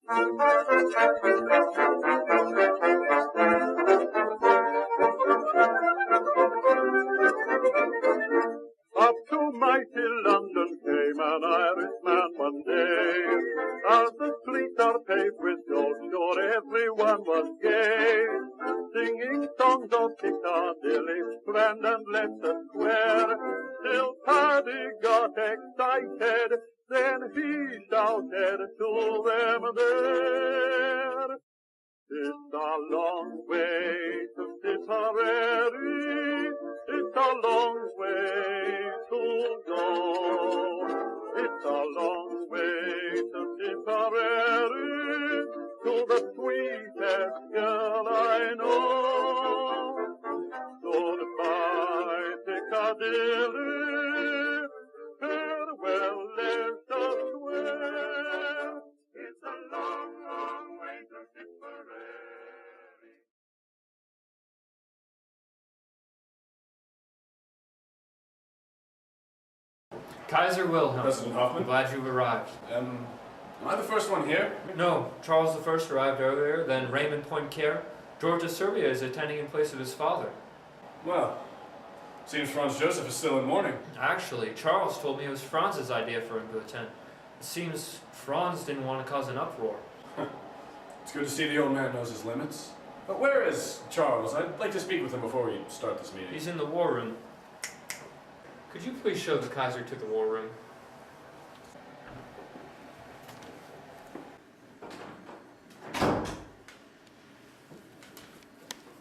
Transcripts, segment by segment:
Up to mighty London came an Irishman one day. As the streets are paved with gold, sure everyone was gay. Singing songs of Piccadilly, Strand and Leicester Square. Till Paddy got excited, then he shouted to them there. It's a long way to Tipperary, it's a long way to go. It's a long way to Tipperary, to the sweetest girl I know. Goodbye, Piccadilly, farewell, Leicester Square. It's a long, long way to Tipperary. Kaiser Wilhelm. President Hoffman. I'm glad you've arrived. Am I the first one here? No, Charles I arrived earlier, then Raymond Poincaré. George of Serbia is attending in place of his father. Well, seems Franz Joseph is still in mourning. Actually, Charles told me it was Franz's idea for him to attend. It seems Franz didn't want to cause an uproar. It's good to see the old man knows his limits. But where is Charles? I'd like to speak with him before we start this meeting. He's in the war room. Could you please show the Kaiser to the war room?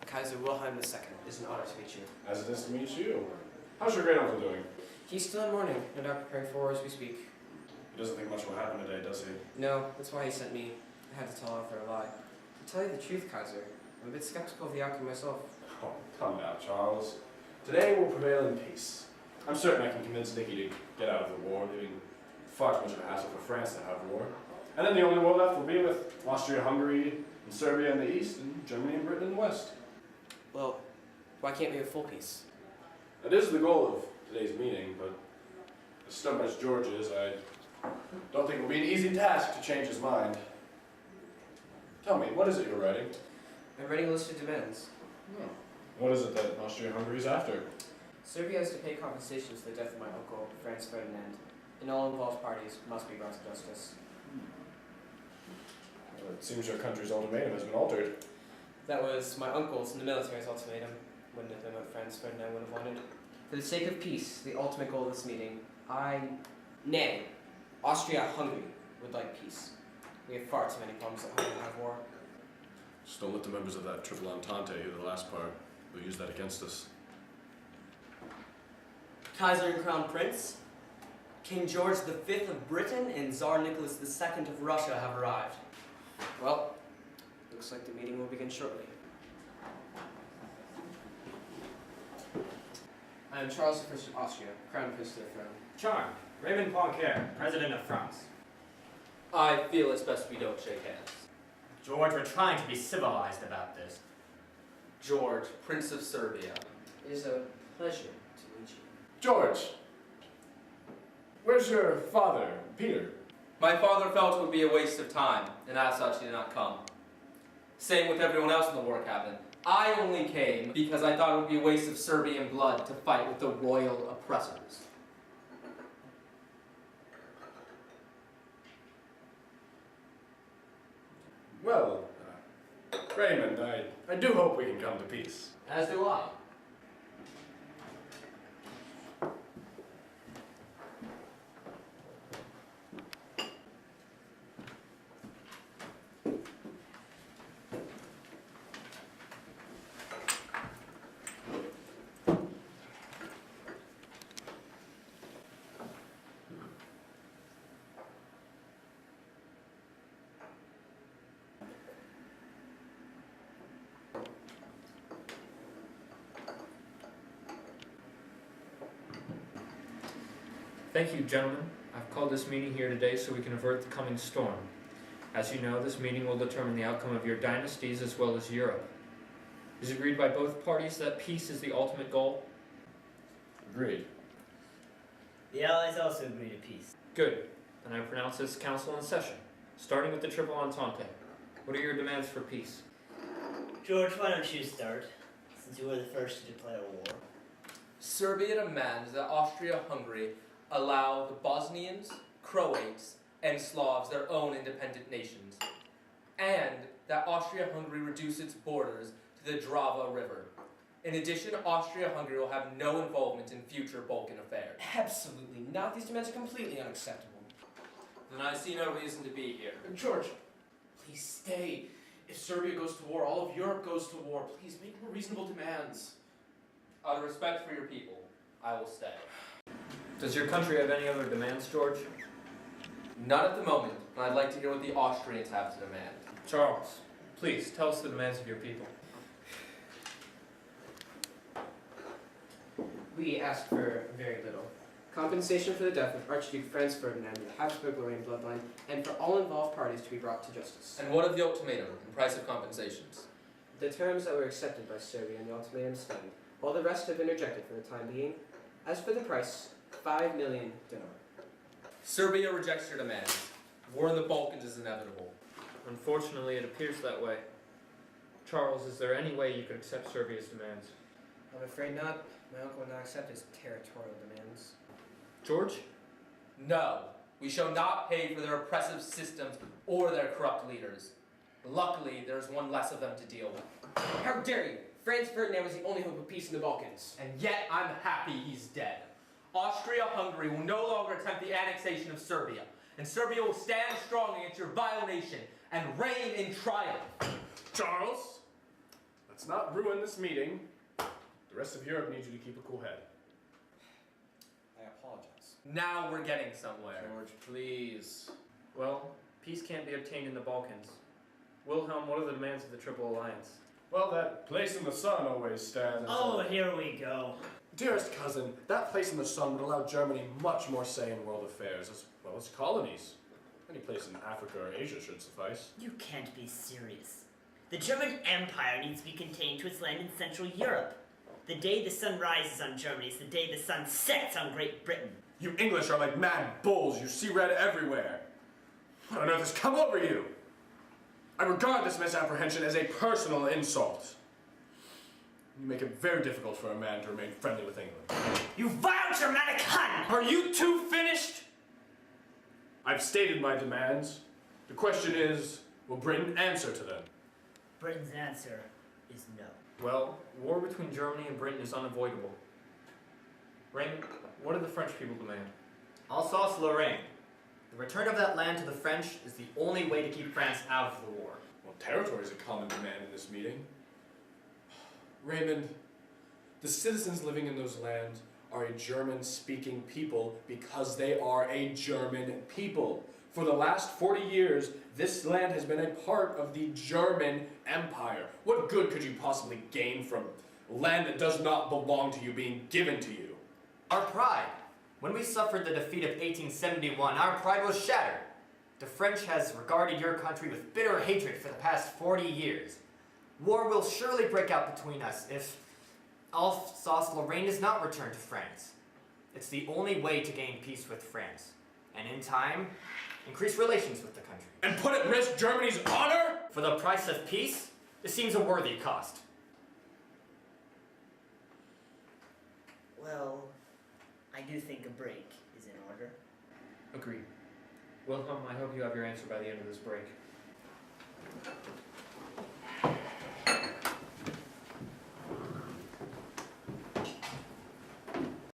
Kaiser Wilhelm II, it's an honor to meet you. As it is to meet you. How's your great uncle doing? He's still in mourning, no doubt preparing for war as we speak. He doesn't think much will happen today, does he? No, that's why he sent me. I had to tell Arthur a lie. To tell you the truth, Kaiser, I'm a bit skeptical of the outcome myself. Oh, come now, Charles. Today we'll prevail in peace. I'm certain I can convince Nicky to get out of the war, leaving far too much of a hassle for France to have war. And then the only war left will be with Austria-Hungary and Serbia in the east, and Germany and Britain in the west. Well, why can't we have full peace? That is the goal of today's meeting, but as stubborn as George is, I don't think it will be an easy task to change his mind. Tell me, what is it you're writing? I'm writing a list of demands. What is it that Austria-Hungary is after? Serbia has to pay compensation for the death of my uncle, Franz Ferdinand, and all involved parties must be brought to justice. Well, it seems your country's ultimatum has been altered. That was my uncle's and the military's ultimatum. Wouldn't have been what Franz Ferdinand would have wanted. For the sake of peace, the ultimate goal of this meeting, Nay, Austria-Hungary would like peace. We have far too many problems at home to have war. Just don't let the members of that Triple Entente hear the last part. They'll use that against us. Kaiser and Crown Prince, King George V of Britain and Tsar Nicholas II of Russia have arrived. Well, looks like the meeting will begin shortly. I am Charles I of Austria, Crown Prince to the throne. Charmed. Raymond Poincaré, President of France. I feel it's best we don't shake hands. George, we're trying to be civilized about this. George, Prince of Serbia. It is a pleasure to meet you. George! Where's your father, Peter? My father felt it would be a waste of time, and as such he did not come. Same with everyone else in the war cabinet. I only came because I thought it would be a waste of Serbian blood to fight with the royal oppressors. Well, Raymond, I do hope we can come to peace. As do I. Thank you, gentlemen. I've called this meeting here today so we can avert the coming storm. As you know, this meeting will determine the outcome of your dynasties as well as Europe. Is it agreed by both parties that peace is the ultimate goal? Agreed. The Allies also agree to peace. Good. Then I pronounce this council in session. Starting with the Triple Entente, what are your demands for peace? George, why don't you start, since you were the first to declare war? Serbia demands that Austria-Hungary allow the Bosnians, Croats, and Slavs their own independent nations, and that Austria-Hungary reduce its borders to the Drava River. In addition, Austria-Hungary will have no involvement in future Balkan affairs. Absolutely not. These demands are completely unacceptable. Then I see no reason to be here. George, please stay. If Serbia goes to war, all of Europe goes to war. Please make more reasonable demands. Out of respect for your people, I will stay. Does your country have any other demands, George? Not at the moment, but I'd like to hear what the Austrians have to demand. Charles, please tell us the demands of your people. We ask for very little. Compensation for the death of Archduke Franz Ferdinand of the Habsburg-Lorraine bloodline, and for all involved parties to be brought to justice. And what of the ultimatum and price of compensations? The terms that were accepted by Serbia in the ultimatum stand, while the rest have been rejected for the time being. As for the price, 5 million dinar. Serbia rejects your demands. War in the Balkans is inevitable. Unfortunately, it appears that way. Charles, is there any way you could accept Serbia's demands? I'm afraid not. My uncle would not accept his territorial demands. George? No, we shall not pay for their oppressive systems or their corrupt leaders. Luckily, there's one less of them to deal with. How dare you! Franz Ferdinand was the only hope of peace in the Balkans. And yet I'm happy he's dead. Austria-Hungary will no longer attempt the annexation of Serbia, and Serbia will stand strong against your vile nation and reign in triumph. Charles, let's not ruin this meeting. The rest of Europe needs you to keep a cool head. I apologize. Now we're getting somewhere. George, please. Well, peace can't be obtained in the Balkans. Wilhelm, what are the demands of the Triple Alliance? Well, that place in the sun always stands. Oh, here we go. Dearest cousin, that place in the sun would allow Germany much more say in world affairs, as well as colonies. Any place in Africa or Asia should suffice. You can't be serious. The German Empire needs to be contained to its land in Central Europe. The day the sun rises on Germany is the day the sun sets on Great Britain. You English are like mad bulls. You see red everywhere. What on earth has come over you? I regard this misapprehension as a personal insult. You make it very difficult for a man to remain friendly with England. You vile Germanic Hun! Are you two finished? I've stated my demands. The question is, will Britain answer to them? Britain's answer is no. Well, war between Germany and Britain is unavoidable. Raymond, what do the French people demand? Alsace-Lorraine. The return of that land to the French is the only way to keep France out of the war. Well, territory is a common demand in this meeting. Raymond, the citizens living in those lands are a German-speaking people because they are a German people. For the last 40 years, this land has been a part of the German Empire. What good could you possibly gain from land that does not belong to you being given to you? Our pride. When we suffered the defeat of 1871, our pride was shattered. The French has regarded your country with bitter hatred for the past 40 years. War will surely break out between us if Alsace-Lorraine does not return to France. It's the only way to gain peace with France, and in time, increase relations with the country. And put at risk Germany's honor? For the price of peace, this seems a worthy cost. Well, I do think a break is in order. Agreed. Wilhelm, I hope you have your answer by the end of this break.